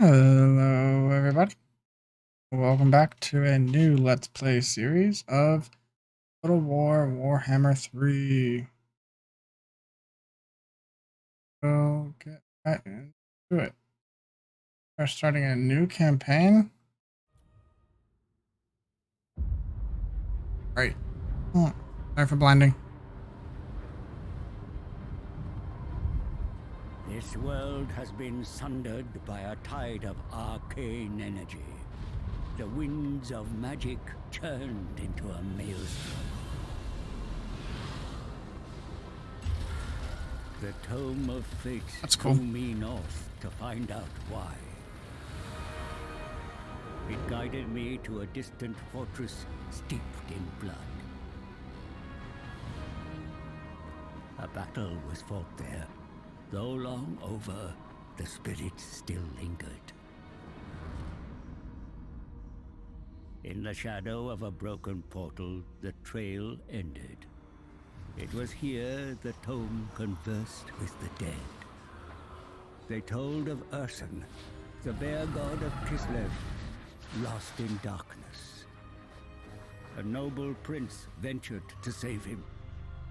Hello, everybody. Welcome back to a new Let's Play series of Total War Warhammer 3. We'll get right into it. We're starting a new campaign. Right. Oh, sorry for blinding. This world has been sundered by a tide of arcane energy. The winds of magic churned into a maelstrom. The Tome of Fate cool. drew me north to find out why. It guided me to a distant fortress steeped in blood. A battle was fought there. Though long over, the spirits still lingered. In the shadow of a broken portal, the trail ended. It was here the tome conversed with the dead. They told of Urson, the bear god of Kislev, lost in darkness. A noble prince ventured to save him,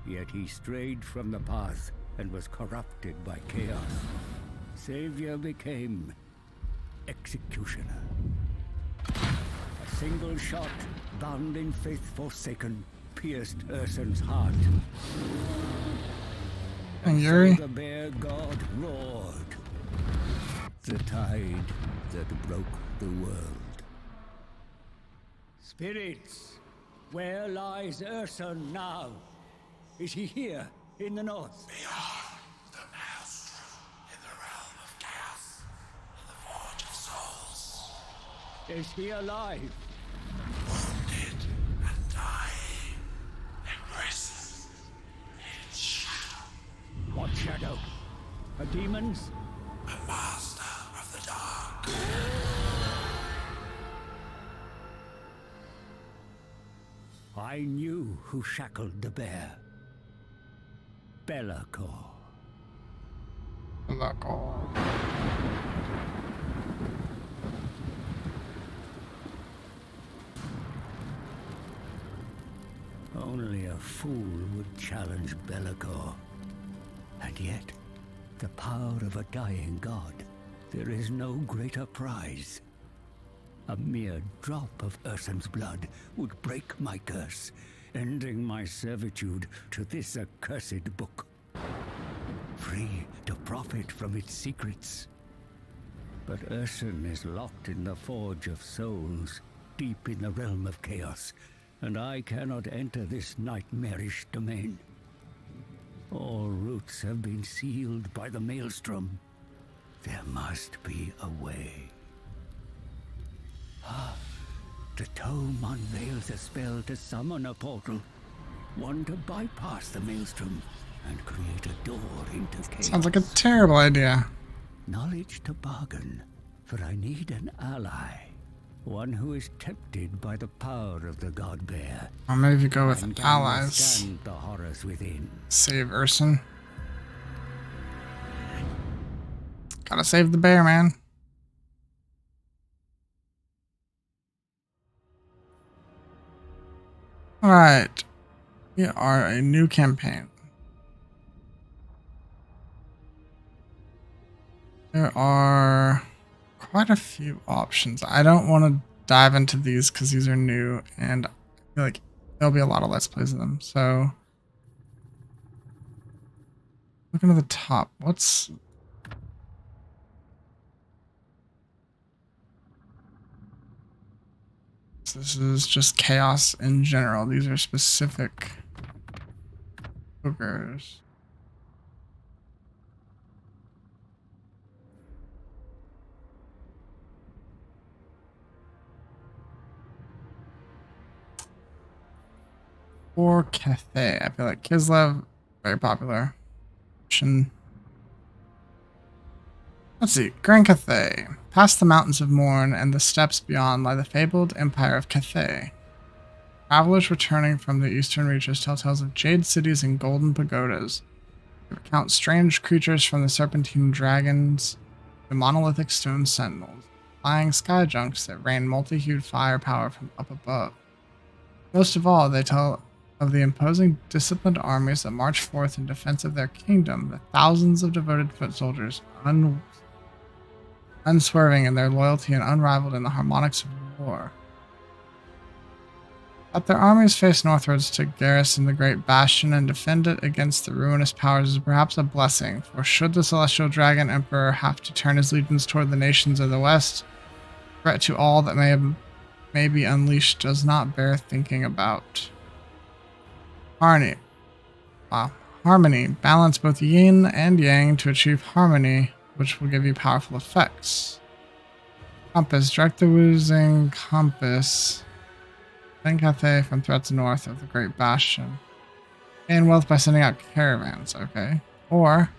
yet he strayed from the path and was corrupted by chaos. Savior became executioner. A single shot, bound in faith forsaken, pierced Urson's heart. And Yuri? So the bear god roared. The tide that broke the world. Spirits, where lies Urson now? Is he here? In the north. Beyond the maelstrom, in the realm of chaos, in the forge of souls. Is he alive? Wounded and dying, imprisoned in shadow. What shadow? A demon's? A master of the dark. I knew who shackled the bear. Belacor. Only a fool would challenge Belacor. And yet, the power of a dying god, there is no greater prize. A mere drop of Urson's blood would break my curse, ending my servitude to this accursed book. Free to profit from its secrets. But Urson is locked in the Forge of Souls, deep in the realm of chaos, and I cannot enter this nightmarish domain. All routes have been sealed by the maelstrom. There must be a way. The tome unveils a spell to summon a portal. One to bypass the maelstrom and create a door into chaos. Sounds like a terrible idea. Knowledge to bargain, for I need an ally. One who is tempted by the power of the god bear. Or maybe go with And can allies. withstand the horrors within. Save Urson. Gotta save the bear, man. Alright. We are a new campaign. There are quite a few options. I don't want to dive into these because these are new and I feel like there'll be a lot of Let's Plays of them. So, looking at the top, what's... This is just chaos in general. These are specific ogres. Or Cathay. I feel like Kislev, very popular. Let's see. Grand Cathay. Past the mountains of Morn and the steppes beyond lie the fabled empire of Cathay. Travelers returning from the eastern reaches tell tales of jade cities and golden pagodas. They recount strange creatures from the serpentine dragons to monolithic stone sentinels, flying sky junks that rain multi-hued firepower from up above. Most of all, they tell of the imposing, disciplined armies that march forth in defense of their kingdom, the thousands of devoted foot soldiers, unswerving in their loyalty and unrivaled in the harmonics of war. That their armies face northwards to garrison the great bastion and defend it against the ruinous powers is perhaps a blessing, for should the celestial dragon emperor have to turn his legions toward the nations of the west, threat to all that may be unleashed does not bear thinking about. Harmony. Wow. Harmony. Balance both yin and yang to achieve harmony, which will give you powerful effects. Compass. Direct the losing compass. Then Cathay from threats north of the Great Bastion. Gain wealth by sending out caravans, okay. Or,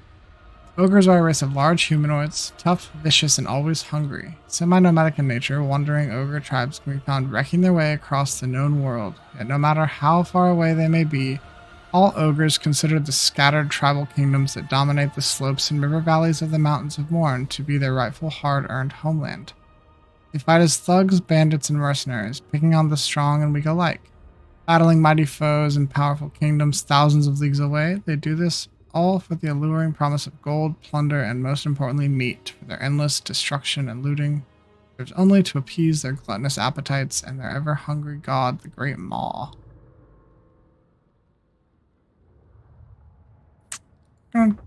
ogres are a race of large humanoids, tough, vicious, and always hungry. Semi-nomadic in nature, wandering ogre tribes can be found wrecking their way across the known world. Yet no matter how far away they may be, all ogres consider the scattered tribal kingdoms that dominate the slopes and river valleys of the Mountains of Morn to be their rightful hard-earned homeland. They fight as thugs, bandits, and mercenaries, picking on the strong and weak alike. Battling mighty foes in powerful kingdoms thousands of leagues away, they do this all for the alluring promise of gold, plunder, and most importantly meat, for their endless destruction and looting serves only to appease their gluttonous appetites and their ever-hungry god, the Great Maw. I'm gonna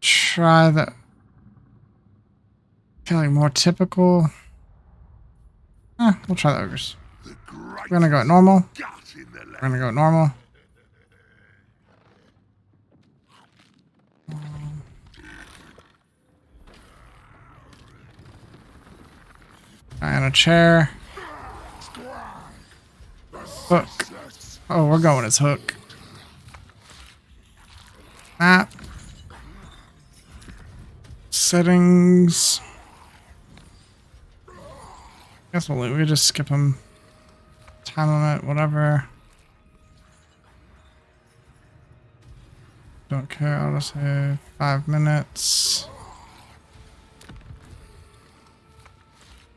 try the feeling more typical. We'll try the ogres. We're gonna go at normal. We're gonna go at normal. And a chair. Hook. Oh, we're going as hook. Map. Settings. Guess we just skip them. Time limit, whatever. Don't care, I'll just say 5 minutes.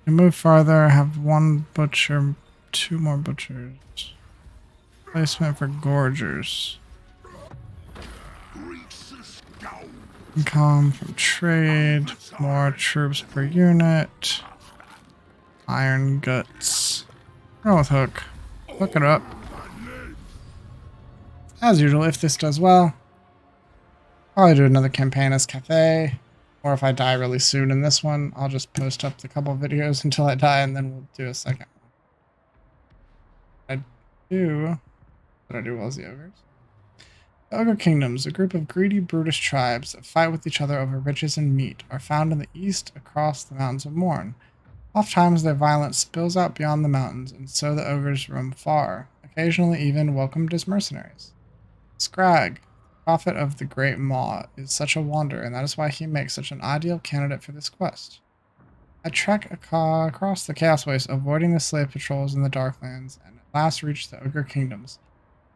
You move farther, have 1 butcher, 2 more butchers. Placement for gorgers. Income from trade, more troops per unit. Iron guts. Go with hook. Hook it up. As usual, if this does well, probably do another campaign as Cathay. Or if I die really soon in this one, I'll just post up the couple videos until I die and then we'll do a second one. What I do well as the ogres. The Ogre Kingdoms, a group of greedy, brutish tribes that fight with each other over riches and meat, are found in the east across the Mountains of Morn. Oftentimes their violence spills out beyond the mountains, and so the ogres roam far, occasionally even welcomed as mercenaries. Skrag, prophet of the Great Maw, is such a wanderer, and that is why he makes such an ideal candidate for this quest. I trek across the Chaos Waste, avoiding the slave patrols in the Darklands, and at last reach the Ogre Kingdoms.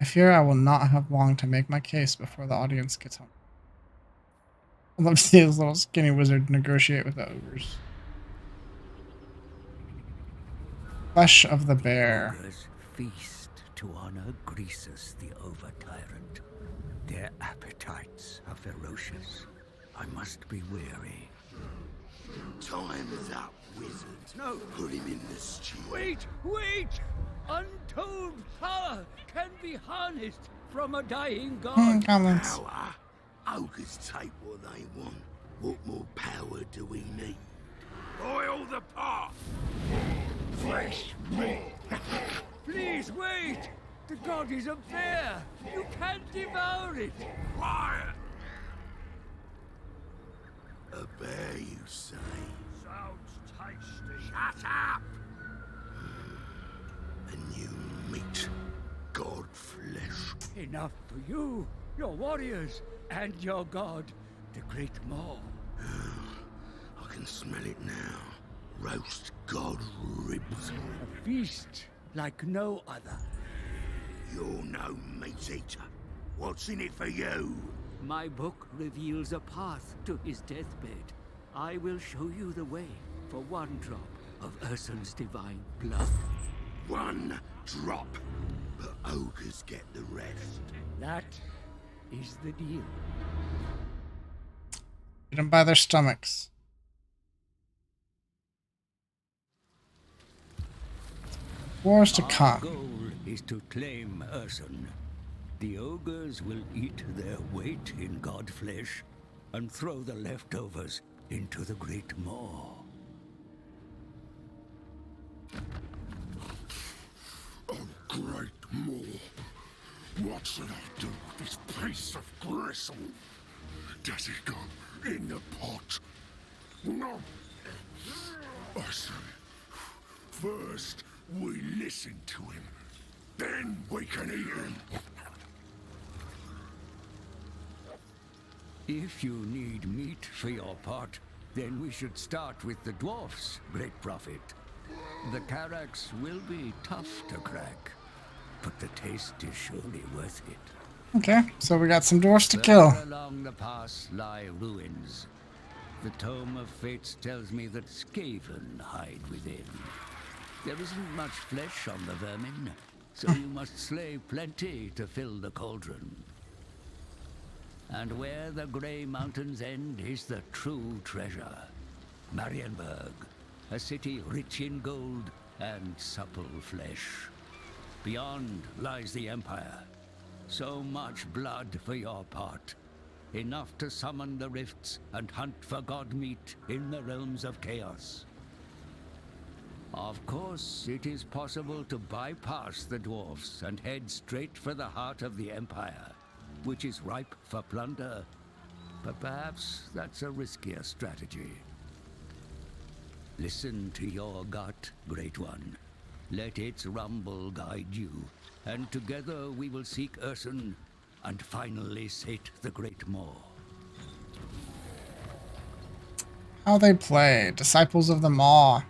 I fear I will not have long to make my case before the audience gets home. I'd love to see this little skinny wizard negotiate with the ogres. Flesh of the Bear. Ogres feast to honor Greasus the Over-Tyrant. Their appetites are ferocious. I must be wary. Time is up, wizard. No! Put him in the stew. Wait! Untold power can be harnessed from a dying god. Comments. Power. Ogres take what they want. What more power do we need? Boil the pot. Fresh meat. Please wait! The god is up there! You can't devour it! Quiet. A bear, you say? Sounds tasty. Shut up! A new meat. God flesh. Enough for you, your warriors, and your god, the Great Maw. I can smell it now. Roast god ribs. A feast like no other. You're no meat eater. What's in it for you? My book reveals a path to his deathbed. I will show you the way for one drop of Ursun's divine blood. One drop. But ogres get the rest. That is the deal. Eat them by their stomachs. Wars to Our come. goal is to claim Ursun. The ogres will eat their weight in god flesh and throw the leftovers into the Great Maw. Great Maw. What should I do with this piece of gristle? Does it go in the pot? No. Ursun. First, we listen to him. Then we can eat him. If you need meat for your pot, then we should start with the dwarfs, great prophet. The Carracks will be tough to crack, but the taste is surely worth it. Okay, so we got some dwarfs to kill. Further along the pass lie ruins. The Tome of Fates tells me that Skaven hide within. There isn't much flesh on the vermin, so you must slay plenty to fill the cauldron. And where the Grey Mountains end is the true treasure. Marienburg, a city rich in gold and supple flesh. Beyond lies the Empire. So much blood for your part. Enough to summon the rifts and hunt for god meat in the realms of chaos. Of course, it is possible to bypass the dwarfs and head straight for the heart of the Empire, which is ripe for plunder. But perhaps that's a riskier strategy. Listen to your gut, Great One. Let its rumble guide you, and together we will seek Ursun and finally sate the Great Maw. How they play. Disciples of the Maw.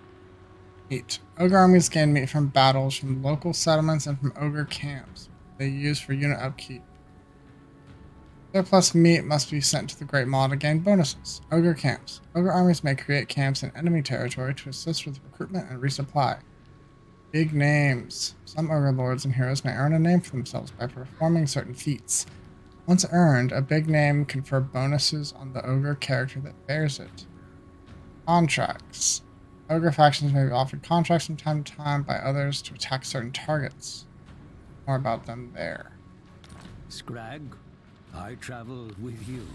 8. Ogre armies gain meat from battles from local settlements and from ogre camps. They use for unit upkeep. Surplus meat must be sent to the Great Maw to gain bonuses. Ogre camps. Ogre armies may create camps in enemy territory to assist with recruitment and resupply. Big names. Some ogre lords and heroes may earn a name for themselves by performing certain feats. Once earned, a big name confer bonuses on the ogre character that bears it. Contracts. Ogre factions may be offered contracts from time to time by others to attack certain targets. More about them there. Skrag, I travel with you,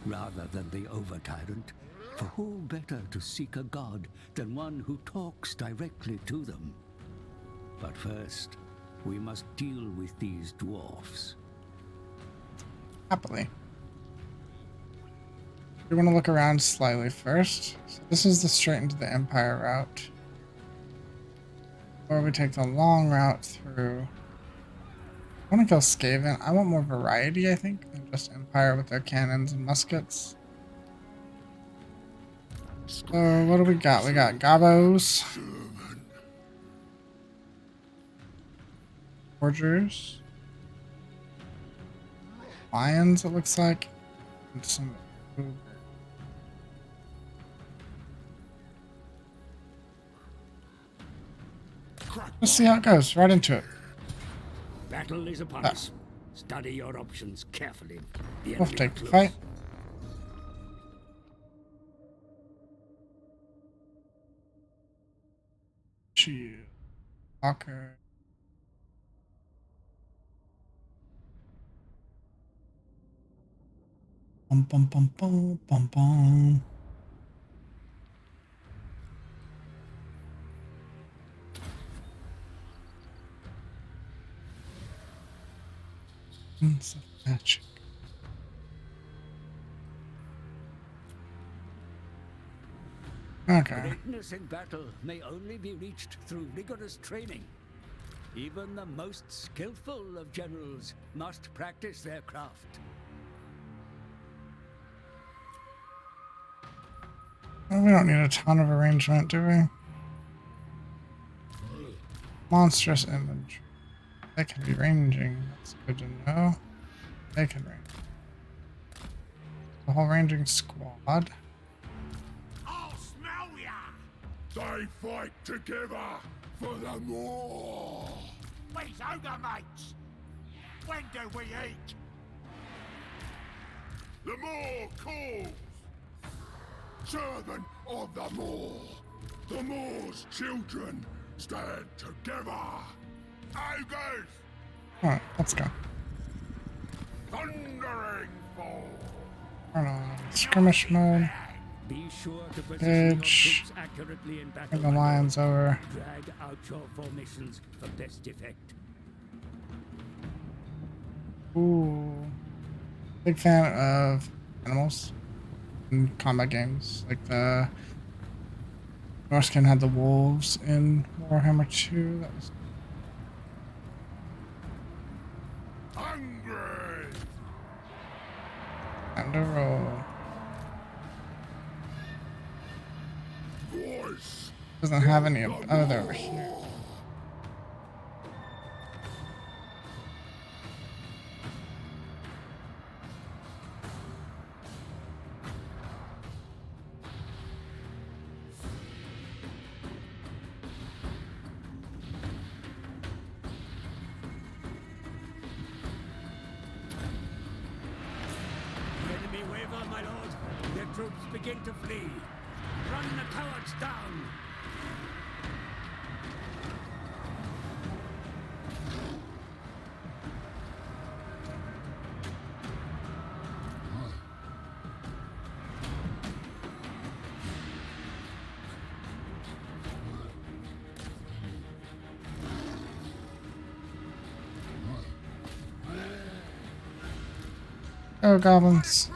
rather than the over-tyrant. For who better to seek a god than one who talks directly to them? But first, we must deal with these dwarfs. Happily. We want to look around slightly first. So this is the straight into the Empire route. Or we take the long route through. I want to go Skaven. I want more variety, I think, than just Empire with their cannons and muskets. So what do we got? We got Gabos. Forgers. Lions, it looks like. And some. Let's see how it goes. Right into it. Battle is upon us. Study your options carefully. The We'll enemy take are the close. fight. Shield. Walker. Bum bum bum bum bum bum. Of magic. Okay. Greatness in battle may only be reached through rigorous training. Even the most skillful of generals must practice their craft. Well, we don't need a ton of arrangement, do we? Monstrous inventory. They can be ranging. That's good to know. They can range. The whole ranging squad. They fight together for the more. We's ogre mates. When do we eat? The more calls. Servant of the more. The more's children stand together. Ogres, Alright, let's go. thundering fall. Turn on skirmish mode. Be sure to position your Edge. troops accurately in battle. Bring the my lord. lions over. Drag out your formations for best effect. Ooh. Big fan of animals in combat games. Like the Norskin had the wolves in Warhammer 2. That was Hungry. time to roll. Voice. Doesn't have any other over here. The enemy waver, my lord. Their troops begin to flee. Run the cowards down. Go, goblins.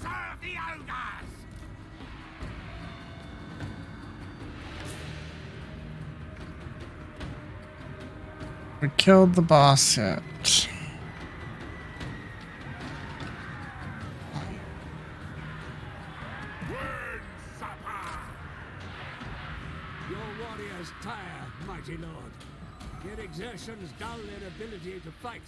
Serve the ogres! We killed the boss yet. Wind supper. Your warriors tire, mighty lord. Their exertions dull their ability to fight.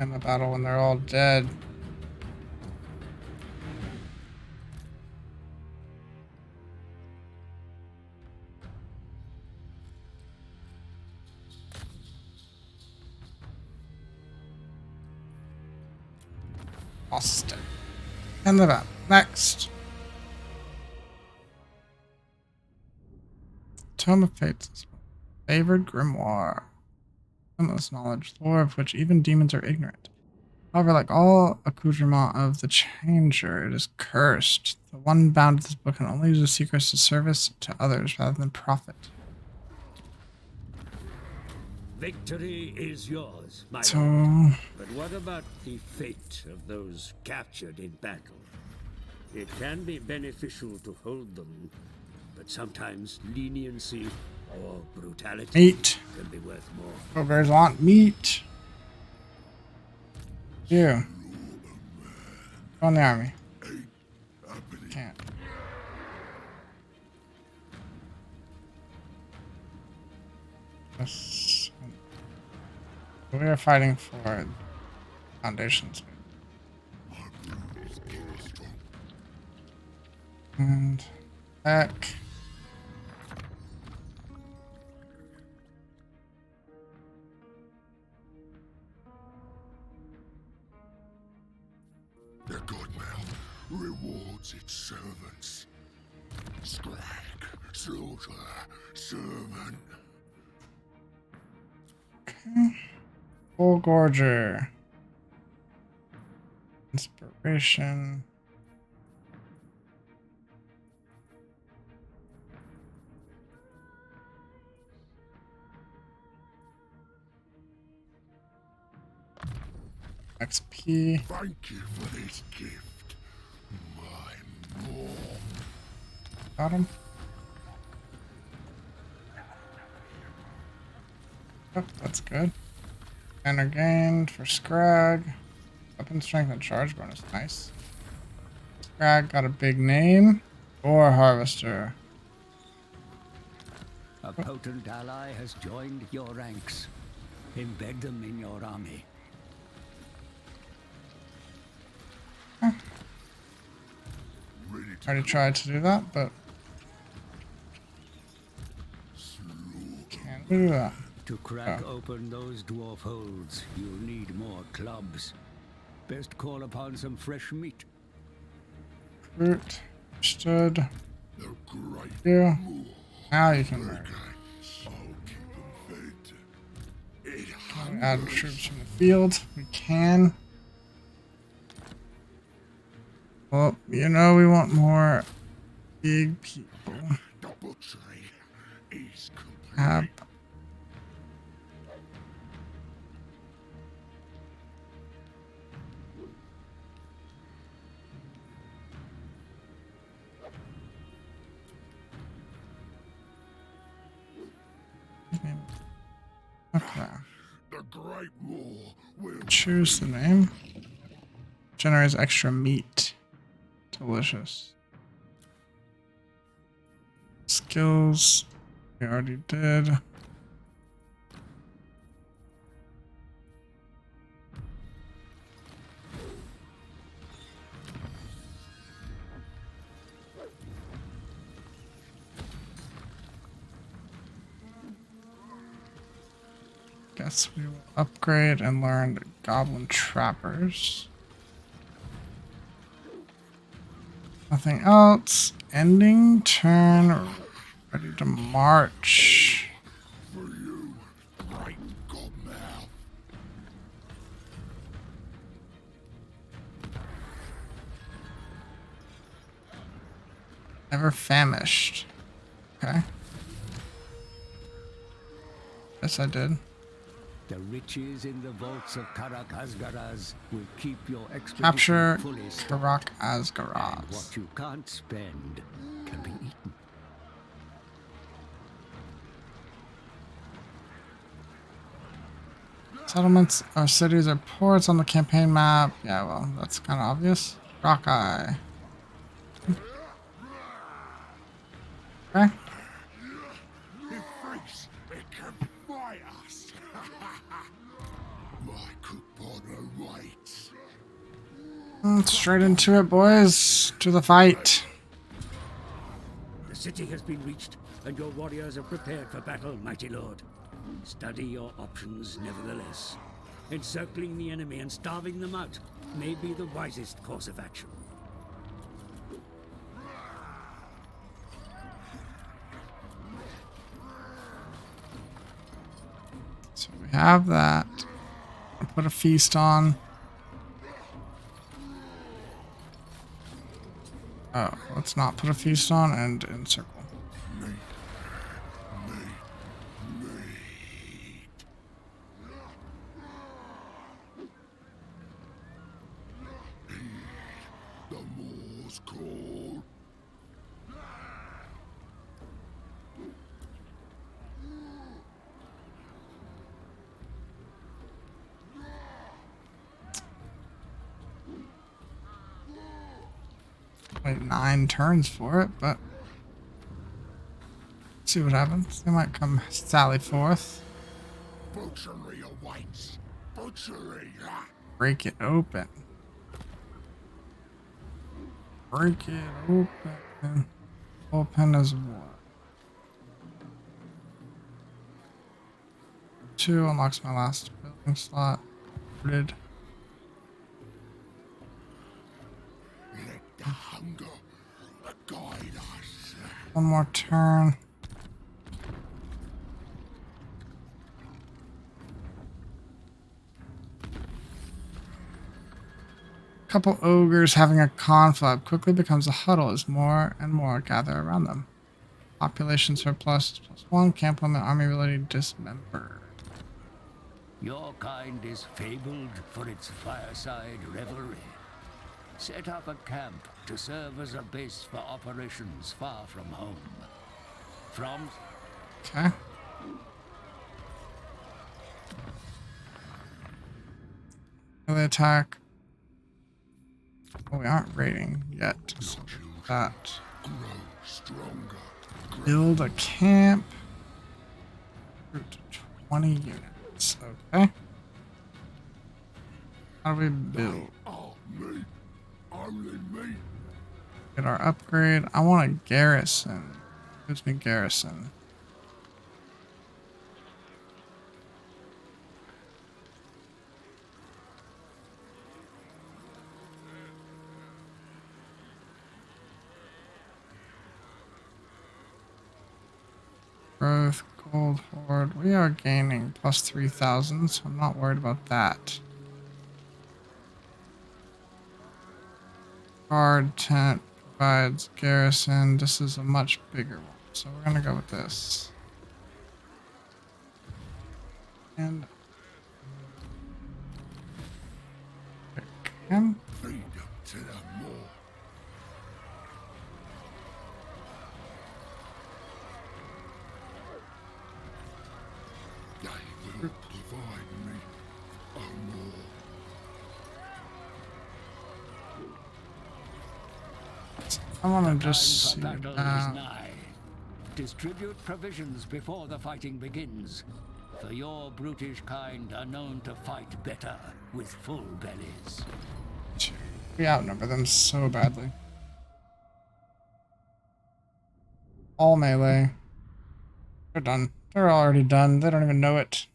In the battle when they're all dead. Austin. And the battle. Next. Tome of Fates. Favored Grimoire. Limitless knowledge, lore of which even demons are ignorant. However, like all accoutrement of the Changer, it is cursed. The one bound to this book can only use the secrets to service to others rather than profit. Victory is yours, my So, lord. But what about the fate of those captured in battle? It can be beneficial to hold them, but sometimes leniency or brutality meat. can be worth more. Ogres want meat. You. Go in the army. Can't. This- We are fighting for foundations. And back. The Godmail rewards its servants. Skrag, slaughter, servant. Full Gorger. Inspiration. XP. Thank you for this gift. My more. Got him. Oh, that's good. Banner gained for Skrag. Weapon strength and charge bonus. Nice. Skrag got a big name. Ore harvester. A potent ally has joined your ranks. Embed them in your army. Already tried to do that, but can't do that. To crack open those dwarf holds, you'll need more clubs. Best call upon some fresh meat. Root. Understood. The great Yeah. more. Now you can murder. I'll keep them fed. It Can we add troops from the field? We can. Well, you know we want more big people. the butchery is complete. Have okay. The great war will Choose the name. Generates extra meat. Delicious. Skills. We already did. Guess we will upgrade and learn Goblin Trappers. Nothing else. Ending turn. Ready to march. for you, great godmouth. Never famished. Okay. Yes, I did. The riches in the vaults of Karak Asgaraz will keep your expedition Capture fully stocked. Karak And Asgaraz. what you can't spend can be eaten. Settlements or cities or ports on the campaign map. Yeah, well, that's kind of obvious. Rockeye. Okay. It thinks it can fight us. My cook partner waits. Straight into it, boys. To the fight. The city has been reached, and your warriors are prepared for battle, mighty lord. Study your options, nevertheless. Encircling the enemy and starving them out may be the wisest course of action. So we have that. I'll put a feast on. Oh, let's not put a feast on and encircle. The moor's call. Wait 9 turns for it, but see what happens. They might come sally forth. Butchery awaits. Butchery. Break it open. Break it open. Open as what? 2 unlocks my last building slot. Rid. Let the hunger guide us. One more turn. Couple ogres having a conflict quickly becomes a huddle as more and more gather around them. Population surplus +1, camp limit, army ability dismembered. Your kind is fabled for its fireside revelry. Set up a camp to serve as a base for operations far from home. From Okay. Melee attack. Oh, we aren't raiding yet. So that. Grow stronger. Build a camp. Recruit 20 units. Okay. How do we build? Oh, me. Only me. Get our upgrade. I want a garrison. Gives me garrison. Growth, gold hoard. We are gaining plus 3,000, so I'm not worried about that. Guard tent provides garrison. This is a much bigger one, so we're gonna go with this. And pick him. Feed them to the more. They will provide me a more. I want to time just for see battle is that. nigh. Distribute provisions before the fighting begins. For your brutish kind are known to fight better with full bellies. We outnumber them so badly. All melee. They're done. They're already done. They don't even know it.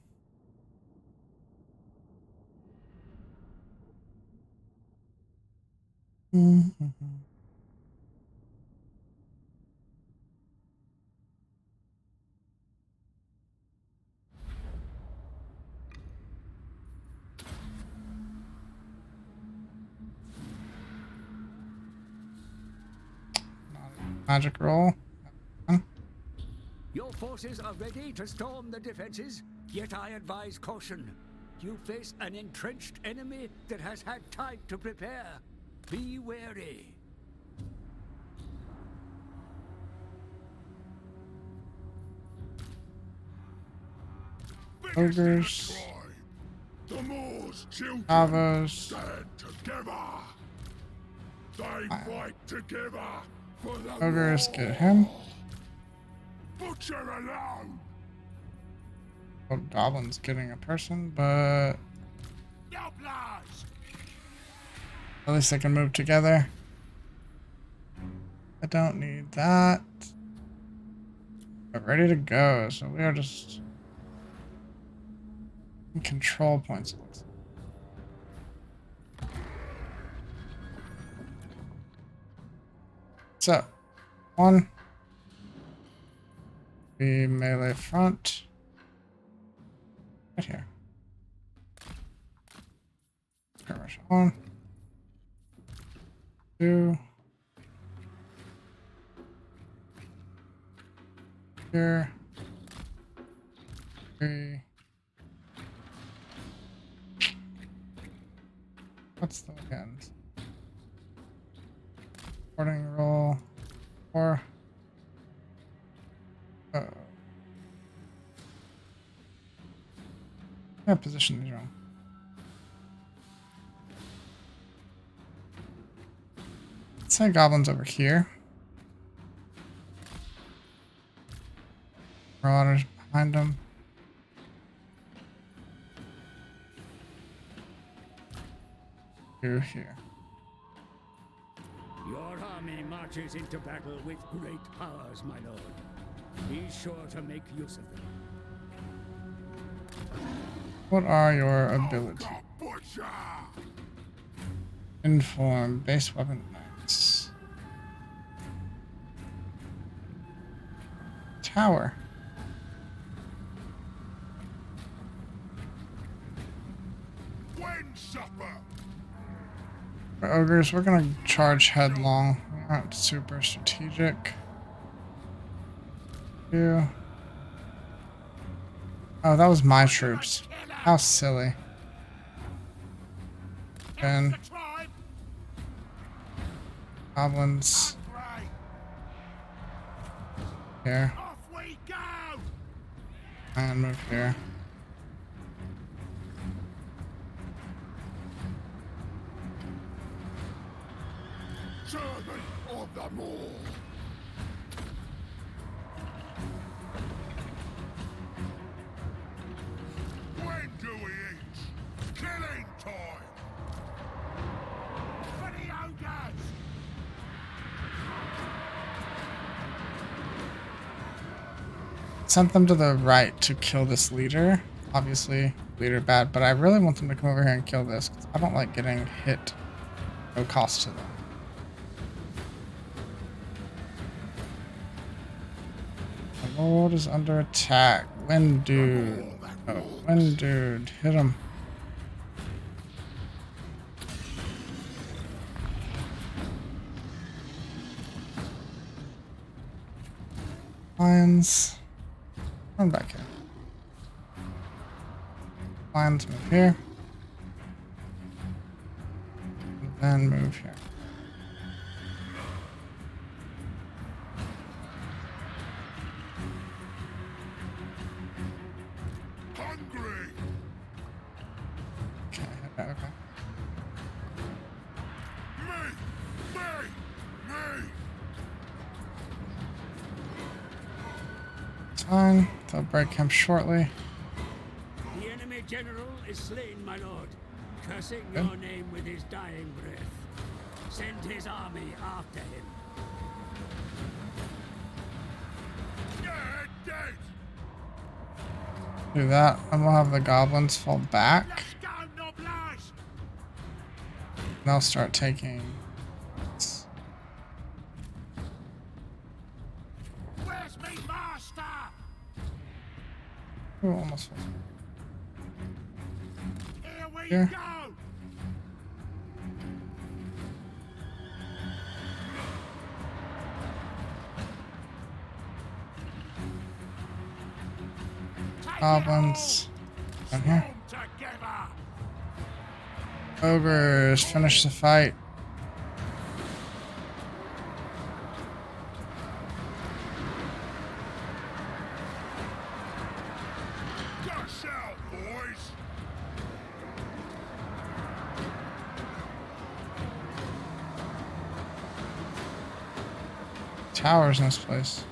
Magic roll. Your forces are ready to storm the defenses, yet I advise caution. You face an entrenched enemy that has had time to prepare. Be wary. Ogres. The Moors, children, Bravos. stand together. They fight together for the Ogres, war. get him. Butcher alone. Oh, Goblin's getting a person, but Noblars! at least they can move together. I don't need that. We're ready to go, so we are just in control points. So, one. The melee front. Right here. Skirmish on. 2. Here. 3. What's the end? Boarding roll. 4. Yeah, position is wrong. Let's say goblins over here. Marauders behind them. Through here. Your army marches into battle with great powers, my lord. Be sure to make use of them. What are your abilities? The butcher. Inform, base weapon max. Tower. Wind supper. For ogres, we're gonna charge headlong. We aren't super strategic. 2. Oh, that was my troops. Killer! How silly. And The tribe. goblins Ogre. here. Off we go. And move here. Servant of the Moor. When do we eat? Killing time. For the ogres. Sent them to the right to kill this leader. Obviously, leader bad, but I really want them to come over here and kill this, 'cause I don't like getting hit. No cost to them. The Lord is under attack. Wind dude. Oh, wind dude. Hit him. Lions. Run back here. Lions move here. And then move here. Hungry. Okay, okay. Me. It's fine. They'll break him shortly. The enemy general is slain, my lord, cursing Good. your name with his dying breath. Send his army after him. Dead. Do that, and we'll have the goblins fall back. Let's go, noblesse. They'll start taking. Where's me master? Ooh, almost. Here we Here. go. Take Goblins. it Down all. here. Swarm together. Ogres, finish the fight. Gush out, boys. Towers in this place.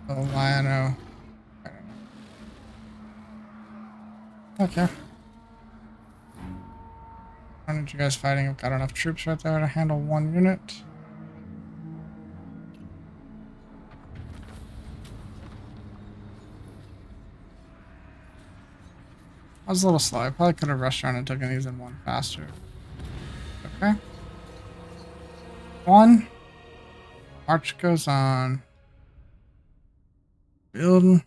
The Lion-O. Okay. Why aren't you guys fighting? I've got enough troops right there to handle one unit. I was a little slow. I probably could have rushed around and taken these in one faster. Okay. One. March goes on. Building.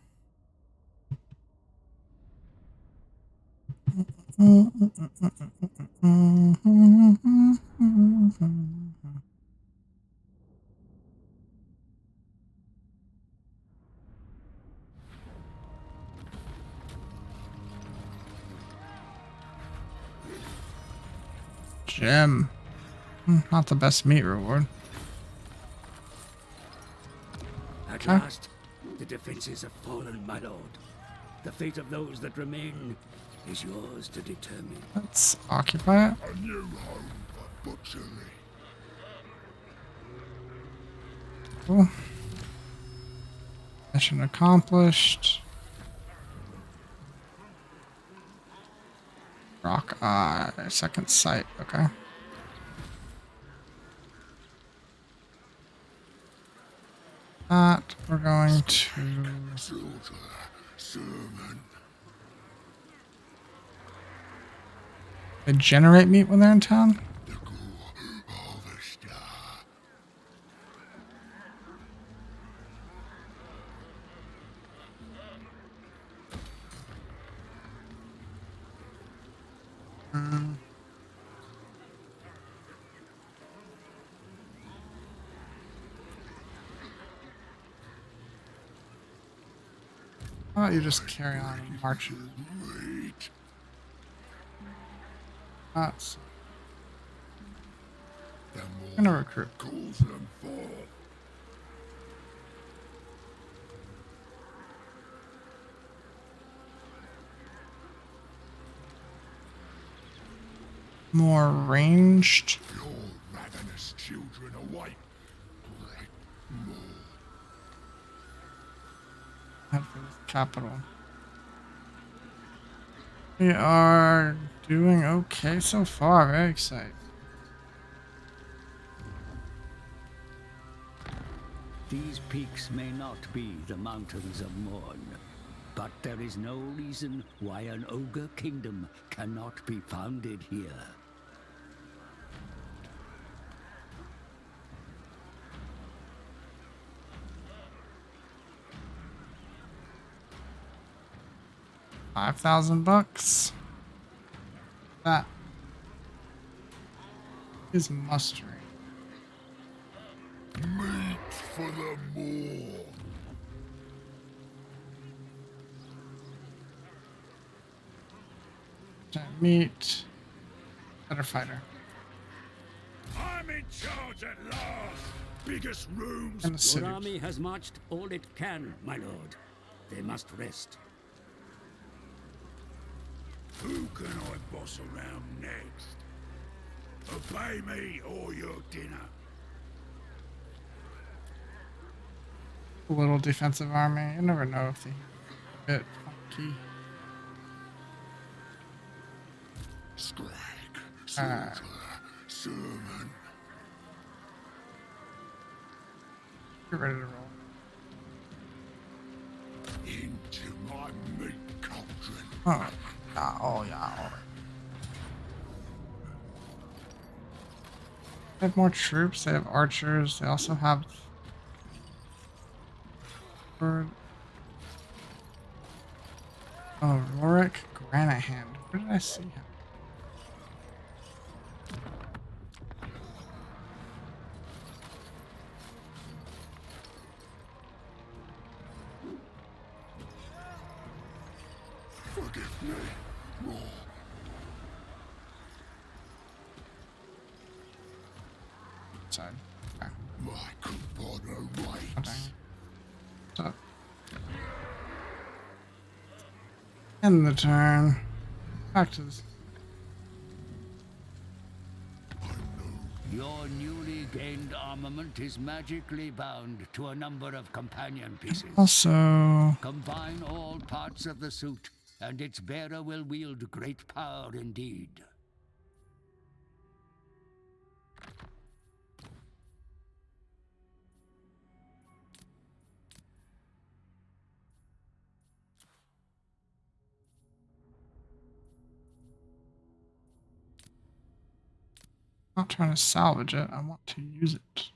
Gem. Not the best meat reward. At Huh? last, the defenses have fallen, my lord. The fate of those that remain is yours to determine. Let's occupy it. A new home for butchery. Cool. Mission accomplished. Rock Eye. Second sight. Okay. That we're going to. Slaughter. Sermon. They generate meat when they're in town? The gore harvester. How about you just carry on and march? Meat. That's The I'm gonna more recruit. calls them forth. More ranged. Your ravenous children await. Great more. Head for the capital. We are doing okay so far. Very excited. These peaks may not be the mountains of Morn, but there is no reason why an ogre kingdom cannot be founded here. $5,000. That is mustering. Meat for the more. Meat. Better fighter. I'm in charge at last. Biggest rooms. And the city. Your army has marched all it can, my lord. They must rest. Who can I boss around next? Obey me or your dinner. A little defensive army. You never know if they bit funky. Skrag. Soldier. Servant. Get ready to roll. Into my meat cauldron. Oh, yeah, oh yeah. They have more troops. They have archers. They also have. Oh, Rorik Granite Hand. Where did I see him? Forgive me. More. Side. Okay. My Cabana Oh, waits. dang. What's up? End the turn. Back to this. Your newly gained armament is magically bound to a number of companion pieces. Also, Combine all parts of the suit, and its bearer will wield great power indeed. I'm not trying to salvage it. I want to use it.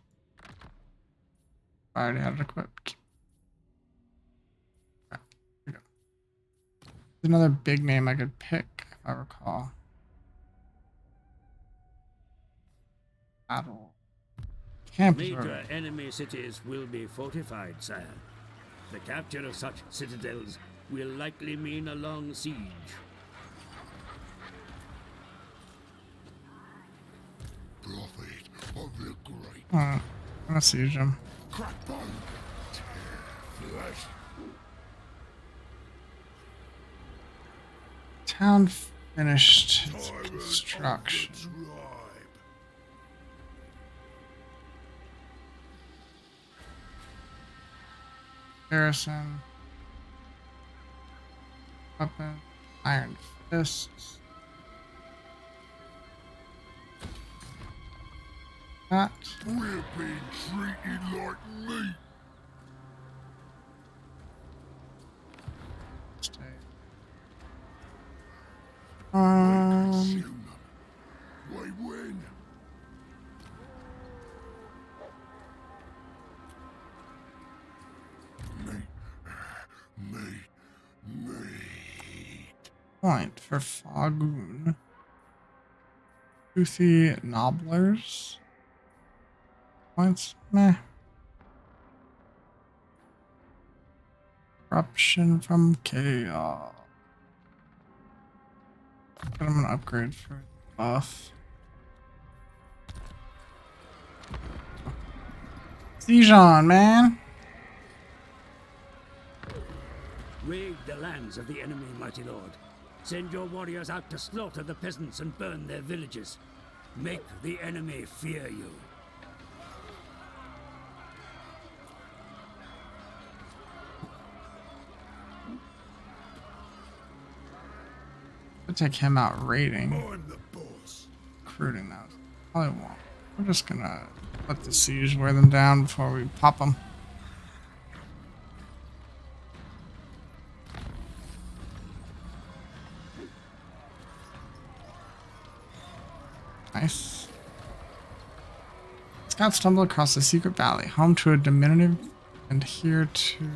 I already had it equipped. Okay, here we go. There's another big name I could pick, if I recall. Battle. Camp is Major over. enemy cities will be fortified, sire. The capture of such citadels will likely mean a long siege. Prophet of the great. I'm gonna siege him. Crackbone. Tear flesh. Town finished its Tyrant of construction. the tribe. Garrison. Weapon. Iron fists. That. We're being treated like meat. Stay. Consume them. We win. Meat. Point for Fagun. Toothy Nobblers. Points? Meh. Corruption from chaos. I'm gonna upgrade for buff. Dijon, man. Raid the lands of the enemy, mighty lord. Send your warriors out to slaughter the peasants and burn their villages. Make the enemy fear you. I'll take him out raiding. I'm the boss. Recruiting that. Probably won't. We're just gonna let the siege wear them down before we pop them. Nice. Scouts stumble across a secret valley, home to a diminutive and here to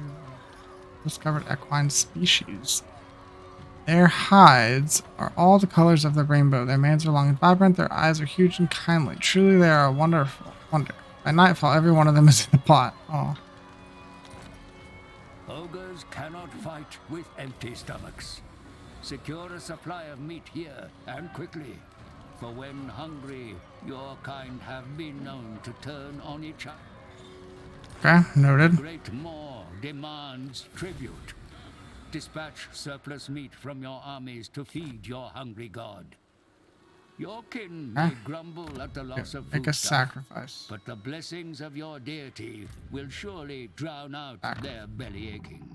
discovered equine species. Their hides are all the colors of the rainbow. Their manes are long and vibrant. Their eyes are huge and kindly. Truly, they are a wonderful wonder. By nightfall, every one of them is in the pot. Oh. Ogres cannot fight with empty stomachs. Secure a supply of meat here, and quickly. For when hungry, your kind have been known to turn on each other. Okay, noted. Great Maw demands tribute. Dispatch surplus meat from your armies to feed your hungry god. Your kin may grumble at the loss of Make a foodstuff, sacrifice. but the blessings of your deity will surely drown out their belly aching.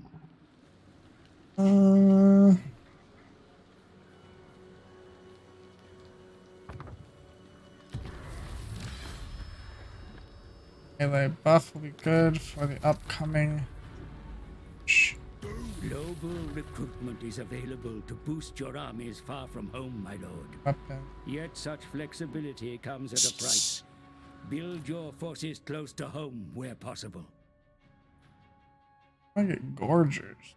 Melee buff will be good for the upcoming. Global recruitment is available to boost your armies far from home, my lord. Weapon. Yet such flexibility comes at a price. Build your forces close to home where possible. I get gorgers.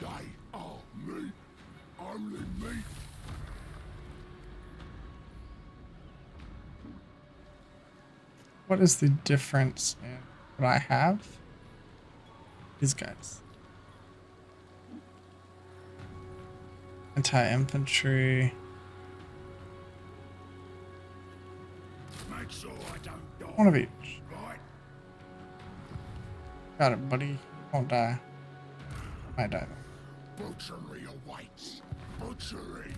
They are me. Only me. What is the difference in what I have? These guys. Anti-infantry. Make sure I don't die. One of each. Right? Got it, buddy. Won't die. Might die though. Butchery awaits. Butchery.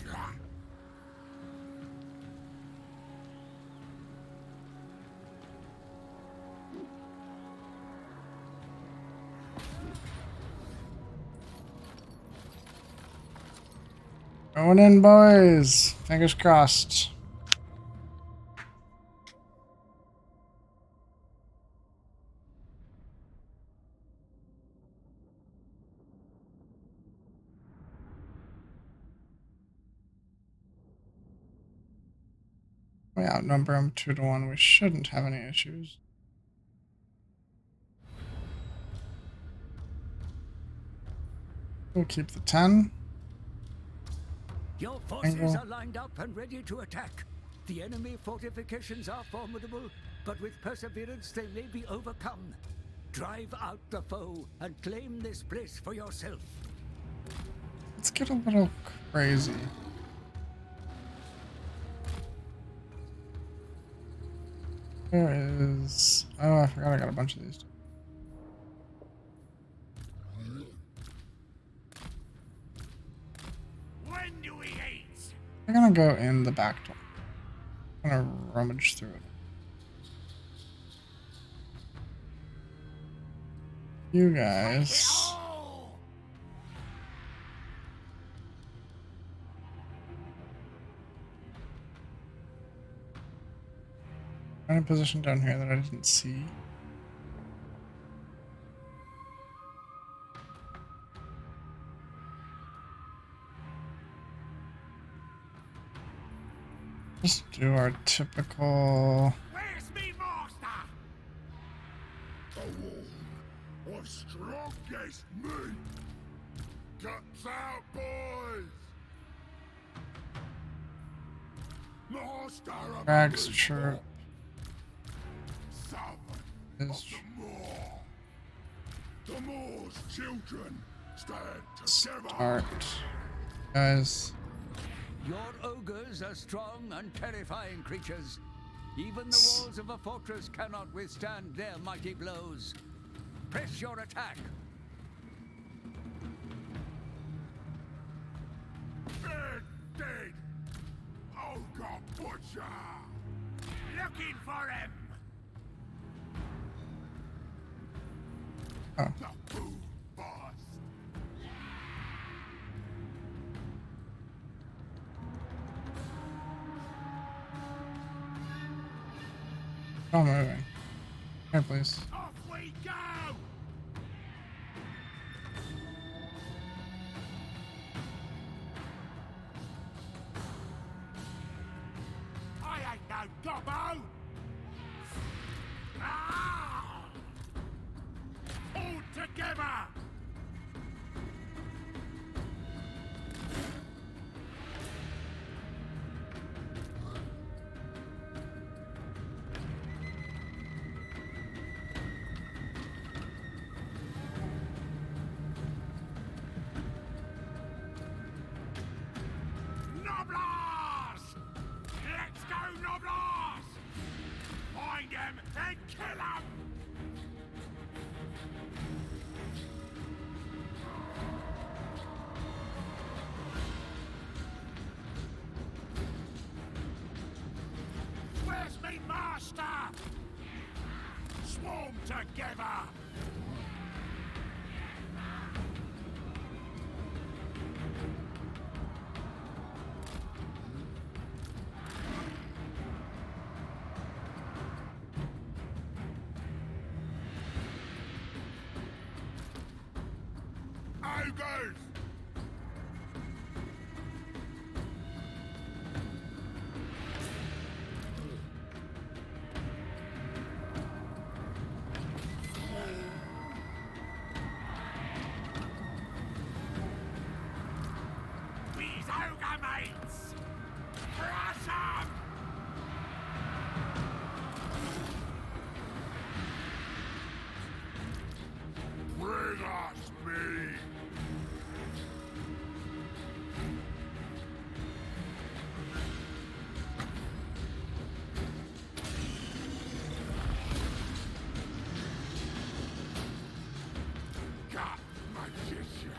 Going in, boys. Fingers crossed. We outnumber them 2-1. We shouldn't have any issues. We'll keep the 10. Your forces Angle. are lined up and ready to attack. The enemy fortifications are formidable, but with perseverance they may be overcome. Drive out the foe and claim this place for yourself. Let's get a little crazy. Where is... Oh, I forgot I got a bunch of these. When do we eat? I'm gonna go in the back door. I'm gonna rummage through it. You guys... Oh! I'm in a position down here that I didn't see. Just do our typical... Where's me master? The wall. the strongest meat. Guts out, boys. Master of Skrag's the chirp Southern is the Moor. The Moor's children stand together. start. Guys, Your ogres are strong and terrifying creatures. Even the walls of a fortress cannot withstand their mighty blows. Press your attack. Dead. Ogre butcher. Looking for him. Oh. The food boss. I'm moving. Here, please. Off we go. I ain't no gobbo! Ah! All together! Noblars! Let's go, Noblars! Find them and kill them! Where's me master? Swarm together! Ogres! These ogre mates! Crush 'em! Bring us meat! Got magician!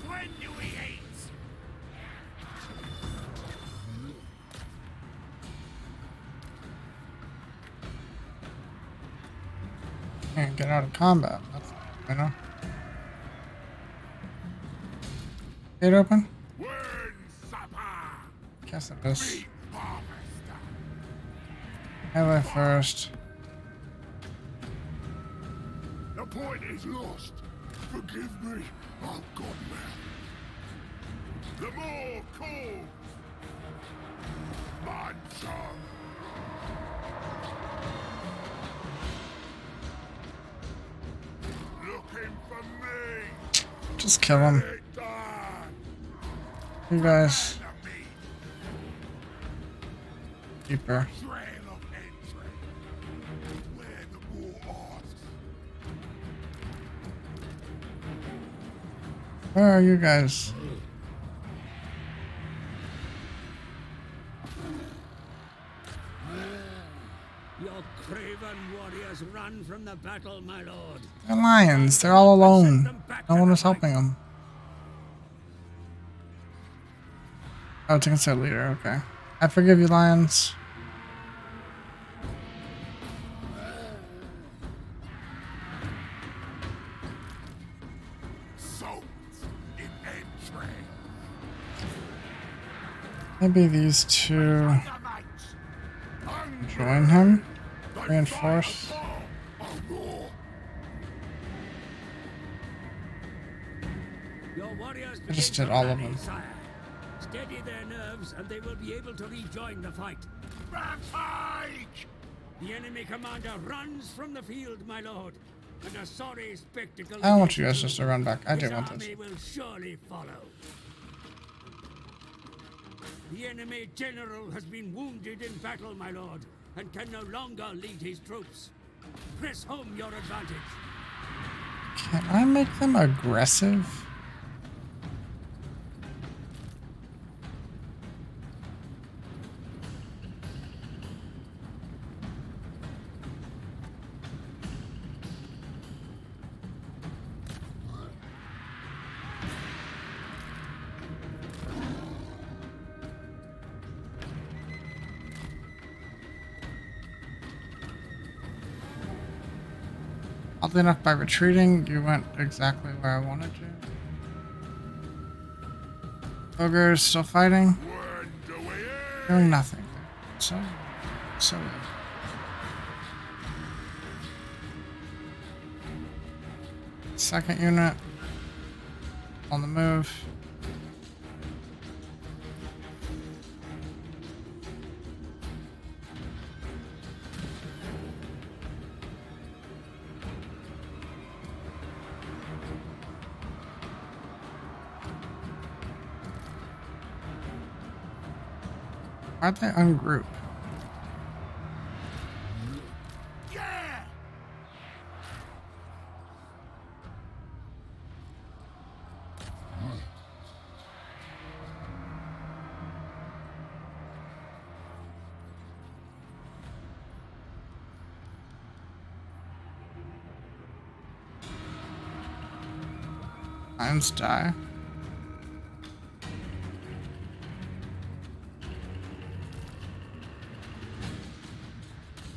When do we eat? Can't get out of combat. That's, you know. Gate open? When supper! Guess it is. Meat harvester! Melee first. The point is lost. Forgive me, oh Godman. The more calls. Manson. Looking for me. Just kill him. It done. You guys. The meat. Deeper. Trail of entry. Where the war asks. Where are you guys? Your craven warriors run from the battle, my lord. They're lions. They're all alone. No one was helping them. Oh, it's against their leader. Okay. I forgive you, lions. Salt in entry. Maybe these two. The join him. Reinforce. Your warriors I just begin did to all of rally, them. sire. Steady their nerves, and they will be able to rejoin the fight. Rampage! The enemy commander runs from the field, my lord, and a sorry spectacle. I don't want you guys just to run back. I do His want this. army will surely follow. The enemy general has been wounded in battle, my lord, and can no longer lead his troops. Press home your advantage. Can I make them aggressive? Oddly enough, by retreating, you went exactly where I wanted you. Ogre is still fighting. Doing nothing. So weird. Second unit on the move. Why'd they ungroup? Yeah! Lions die.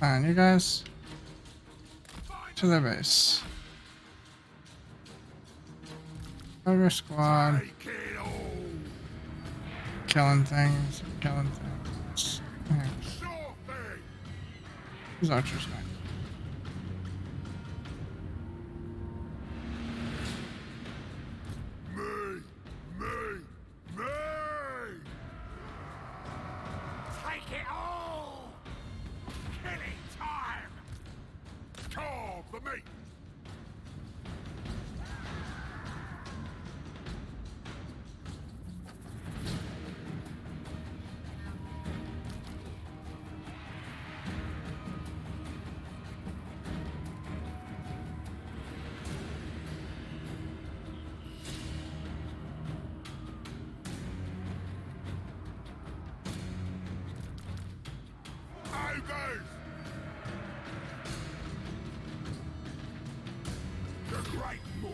Fine, you guys. To their base. Ogre squad. Take it all! Killing things. Killing things. Okay. Sure thing! Who's archers next? Me! Take it all! Killing time! Carve the meat! Ogres! The Great Maw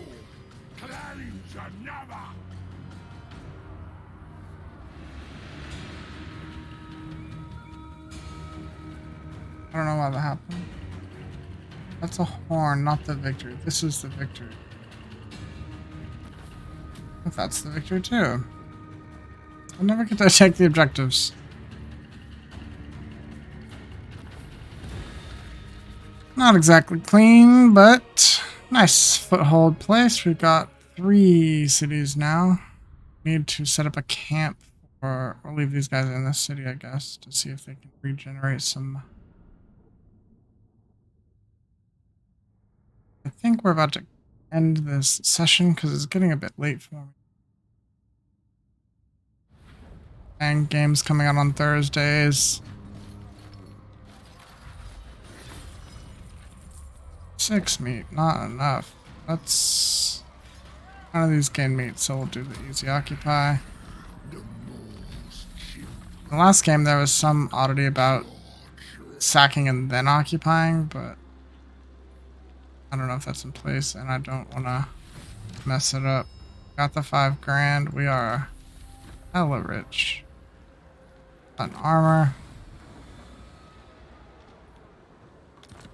claims another! I don't know why that happened. That's a horn, not the victory. This is the victory. If that's the victory too. I'll never get to check the objectives. Not exactly clean, but nice foothold place. We've got 3 cities now. Need to set up a camp or leave these guys in this city, I guess, to see if they can regenerate some. I think we're about to end this session because it's getting a bit late for me. And games coming out on Thursdays. 6 meat, not enough. Let's. None of these gain meat, so we'll do the easy occupy. In the last game, there was some oddity about sacking and then occupying, but I don't know if that's in place, and I don't want to mess it up. Got the 5 grand. We are hella rich. Got armor.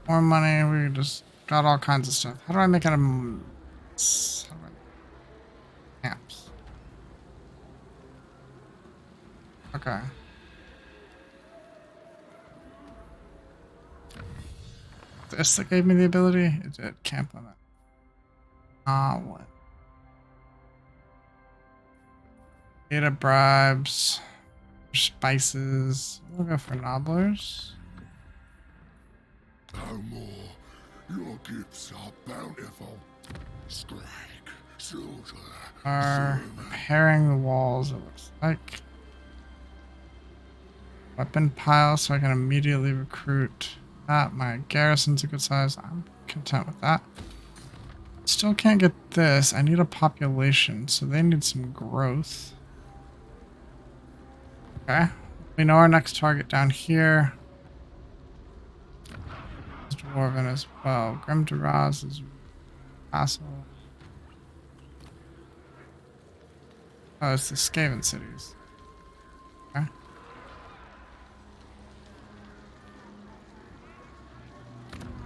More money. We just got all kinds of stuff. How do I make it a... Camps. Okay. this that gave me the ability? It did. Camp limit. What? Data bribes. Spices. We'll go for nobblers. No more. Your gifts are bountiful. Skrag, soldier, Are servant. repairing the walls, it looks like. Weapon pile, so I can immediately recruit that. My garrison's a good size. I'm content with that. Still can't get this. I need a population, so they need some growth. Okay. We know our next target down here. Is Dwarven as well. Grim Duraz is castle. Oh, it's the Skaven cities. Okay.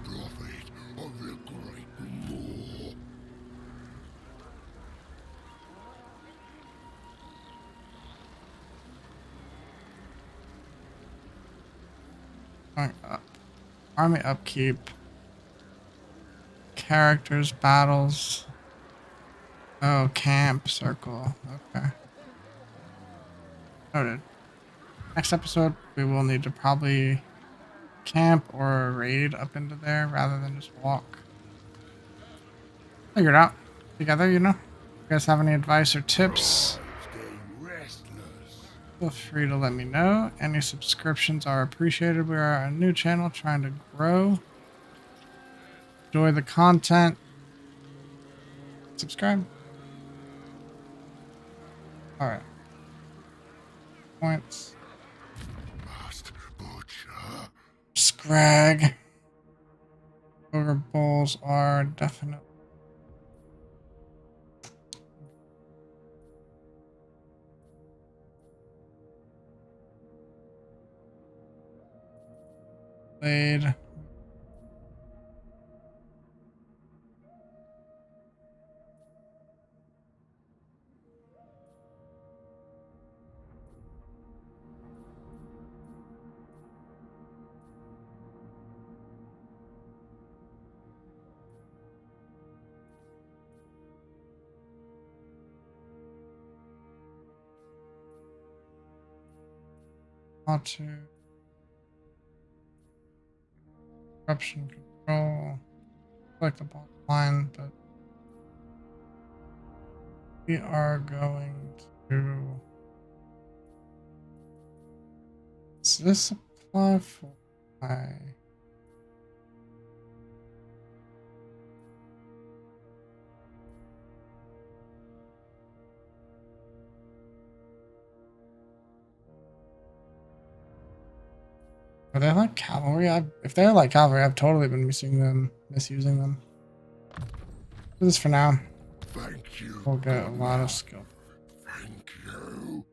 Prophet of the Great Moor. Going up. Army upkeep. Characters, battles. Oh, camp, circle. Okay. Noted. Next episode, we will need to probably camp or raid up into there rather than just walk. Figure it out together, you know? If you guys have any advice or tips, Stay restless. feel free to let me know. Any subscriptions are appreciated. We are a new channel trying to grow. Enjoy the content. Subscribe. Alright. Points. Must butcher. Skrag. Ogre bowls are definitely. Blade. Auto. Corruption control. Like the bottom line, but we are going to. Does this apply for my? Are they like cavalry? If they're like cavalry, I've totally been misusing them. Do this for now. Thank you. We'll get a lot of skill. Thank you.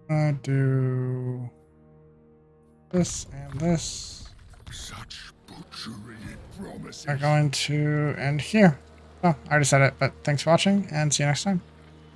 I do this and this. Such butchery it promises. Are going to end here. Oh, I already said it, but thanks for watching and see you next time.